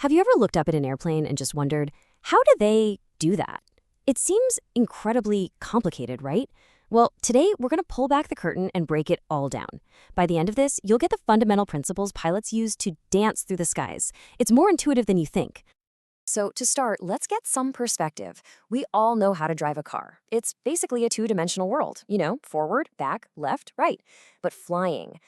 Have you ever looked up at an airplane and just wondered, how do they do that? It seems incredibly complicated, right? Well, today we're going to pull back the curtain and break it all down. By the end of this, you'll get the fundamental principles pilots use to dance through the skies. It's more intuitive than you think. So to start, let's get some perspective. We all know how to drive a car. It's basically a two-dimensional world, forward, back, left, right. But flying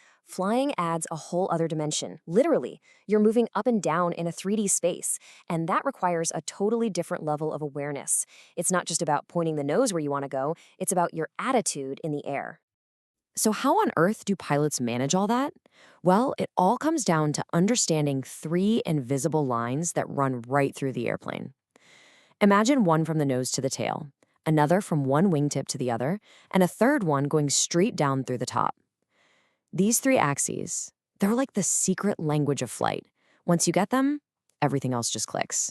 adds a whole other dimension. Literally, you're moving up and down in a 3D space, and that requires a totally different level of awareness. It's not just about pointing the nose where you want to go, it's about your attitude in the air. So how on earth do pilots manage all that? Well, it all comes down to understanding three invisible lines that run right through the airplane. Imagine one from the nose to the tail, another from one wingtip to the other, and a third one going straight down through the top. These three axes, they're like the secret language of flight. Once you get them, everything else just clicks.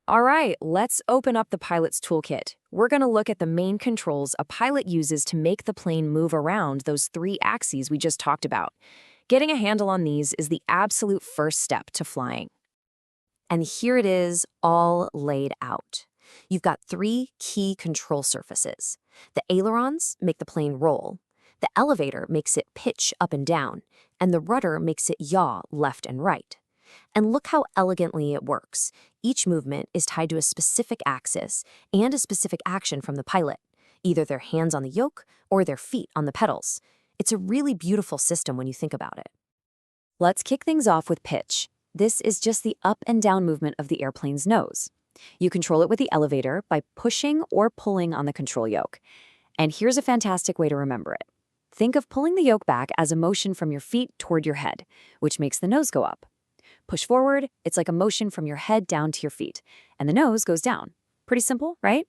All right, let's open up the pilot's toolkit. We're going to look at the main controls a pilot uses to make the plane move around those three axes we just talked about. Getting a handle on these is the absolute first step to flying. And here it is, all laid out. You've got three key control surfaces. The ailerons make the plane roll. The elevator makes it pitch up and down, and the rudder makes it yaw left and right. And look how elegantly it works. Each movement is tied to a specific axis and a specific action from the pilot, either their hands on the yoke or their feet on the pedals. It's a really beautiful system when you think about it. Let's kick things off with pitch. This is just the up and down movement of the airplane's nose. You control it with the elevator by pushing or pulling on the control yoke. And here's a fantastic way to remember it. Think of pulling the yoke back as a motion from your feet toward your head, which makes the nose go up. Push forward, it's like a motion from your head down to your feet, and the nose goes down. Pretty simple, right?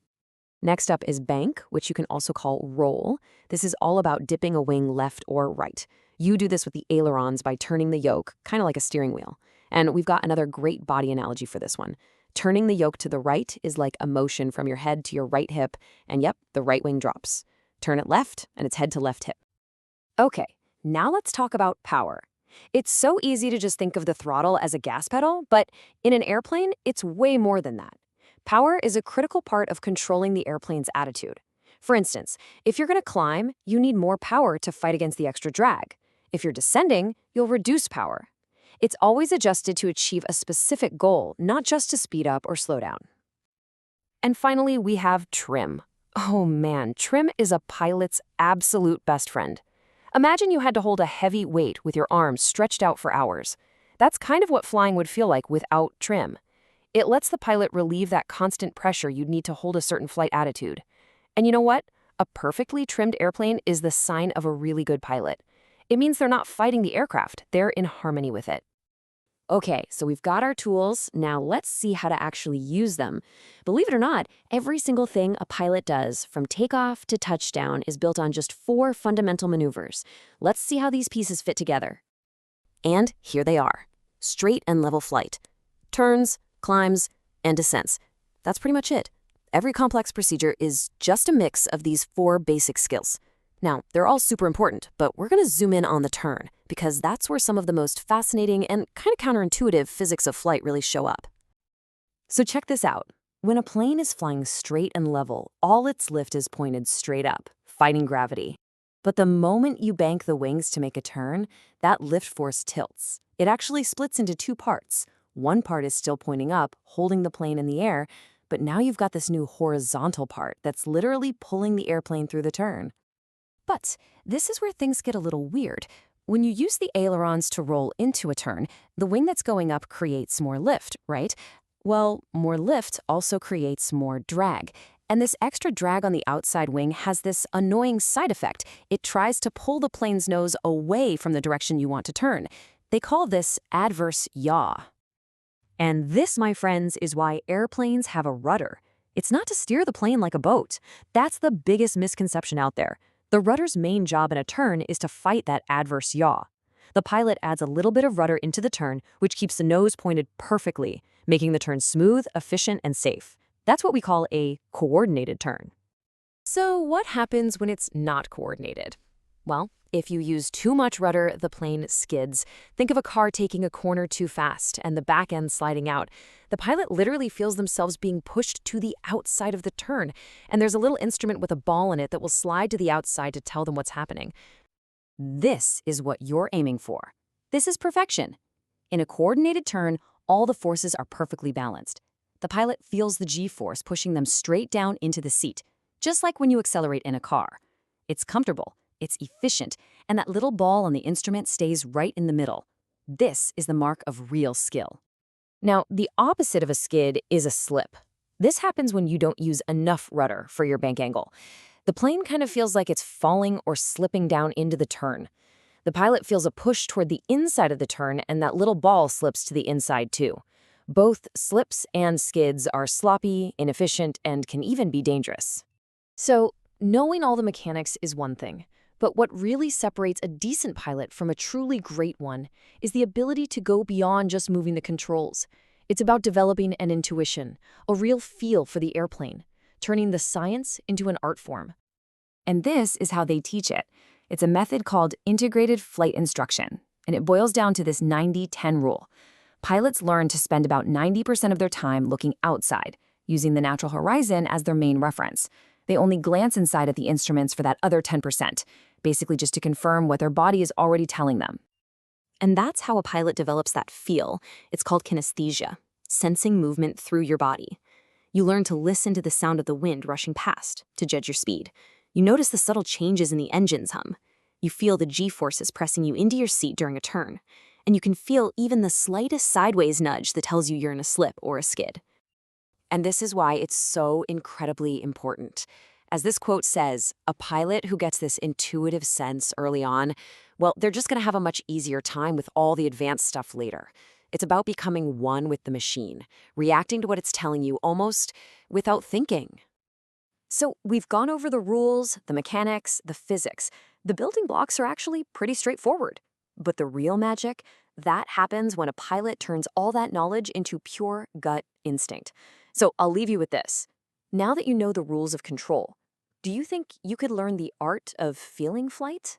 Next up is bank, which you can also call roll. This is all about dipping a wing left or right. You do this with the ailerons by turning the yoke, kind of like a steering wheel. And we've got another great body analogy for this one. Turning the yoke to the right is like a motion from your head to your right hip, and yep, the right wing drops. Turn it left, and it's head to left hip. Okay, now let's talk about power. It's so easy to just think of the throttle as a gas pedal, but in an airplane, it's way more than that. Power is a critical part of controlling the airplane's attitude. For instance, if you're going to climb, you need more power to fight against the extra drag. If you're descending, you'll reduce power. It's always adjusted to achieve a specific goal, not just to speed up or slow down. And finally, we have trim. Oh man, trim is a pilot's absolute best friend. Imagine you had to hold a heavy weight with your arms stretched out for hours. That's kind of what flying would feel like without trim. It lets the pilot relieve that constant pressure you'd need to hold a certain flight attitude. And you know what? A perfectly trimmed airplane is the sign of a really good pilot. It means they're not fighting the aircraft, they're in harmony with it. Okay, so we've got our tools. Now let's see how to actually use them. Believe it or not, every single thing a pilot does, from takeoff to touchdown, is built on just 4 fundamental maneuvers. Let's see how these pieces fit together. And here they are. Straight and level flight. Turns, climbs, and descents. That's pretty much it. Every complex procedure is just a mix of these 4 basic skills. Now, they're all super important, but we're going to zoom in on the turn, because that's where some of the most fascinating and kind of counterintuitive physics of flight really show up. So check this out. When a plane is flying straight and level, all its lift is pointed straight up, fighting gravity. But the moment you bank the wings to make a turn, that lift force tilts. It actually splits into 2 parts. One part is still pointing up, holding the plane in the air, but now you've got this new horizontal part that's literally pulling the airplane through the turn. But this is where things get a little weird. When you use the ailerons to roll into a turn, the wing that's going up creates more lift, right? Well, more lift also creates more drag. And this extra drag on the outside wing has this annoying side effect. It tries to pull the plane's nose away from the direction you want to turn. They call this adverse yaw. And this, my friends, is why airplanes have a rudder. It's not to steer the plane like a boat. That's the biggest misconception out there. The rudder's main job in a turn is to fight that adverse yaw. The pilot adds a little bit of rudder into the turn, which keeps the nose pointed perfectly, making the turn smooth, efficient, and safe. That's what we call a coordinated turn. So what happens when it's not coordinated? Well, If you use too much rudder, the plane skids. Think of a car taking a corner too fast and the back end sliding out. The pilot literally feels themselves being pushed to the outside of the turn, and there's a little instrument with a ball in it that will slide to the outside to tell them what's happening. This is what you're aiming for. This is perfection. In a coordinated turn, all the forces are perfectly balanced. The pilot feels the G-force pushing them straight down into the seat, just like when you accelerate in a car. It's comfortable, it's efficient, and that little ball on the instrument stays right in the middle. This is the mark of real skill. Now, the opposite of a skid is a slip. This happens when you don't use enough rudder for your bank angle. The plane kind of feels like it's falling or slipping down into the turn. The pilot feels a push toward the inside of the turn, and that little ball slips to the inside too. Both slips and skids are sloppy, inefficient, and can even be dangerous. So, knowing all the mechanics is one thing, but what really separates a decent pilot from a truly great one is the ability to go beyond just moving the controls. It's about developing an intuition, a real feel for the airplane, turning the science into an art form. And this is how they teach it. It's a method called integrated flight instruction, and it boils down to this 90-10 rule. Pilots learn to spend about 90% of their time looking outside, using the natural horizon as their main reference. They only glance inside at the instruments for that other 10%, basically just to confirm what their body is already telling them. And that's how a pilot develops that feel. It's called kinesthesia, sensing movement through your body. You learn to listen to the sound of the wind rushing past to judge your speed. You notice the subtle changes in the engine's hum. You feel the G-forces pressing you into your seat during a turn. And you can feel even the slightest sideways nudge that tells you you're in a slip or a skid. And this is why it's so incredibly important. As this quote says, a pilot who gets this intuitive sense early on, well, they're just going to have a much easier time with all the advanced stuff later. It's about becoming one with the machine, reacting to what it's telling you almost without thinking. So we've gone over the rules, the mechanics, the physics. The building blocks are actually pretty straightforward. But the real magic, that happens when a pilot turns all that knowledge into pure gut instinct. So I'll leave you with this. Now that you know the rules of control, do you think you could learn the art of feeling flight?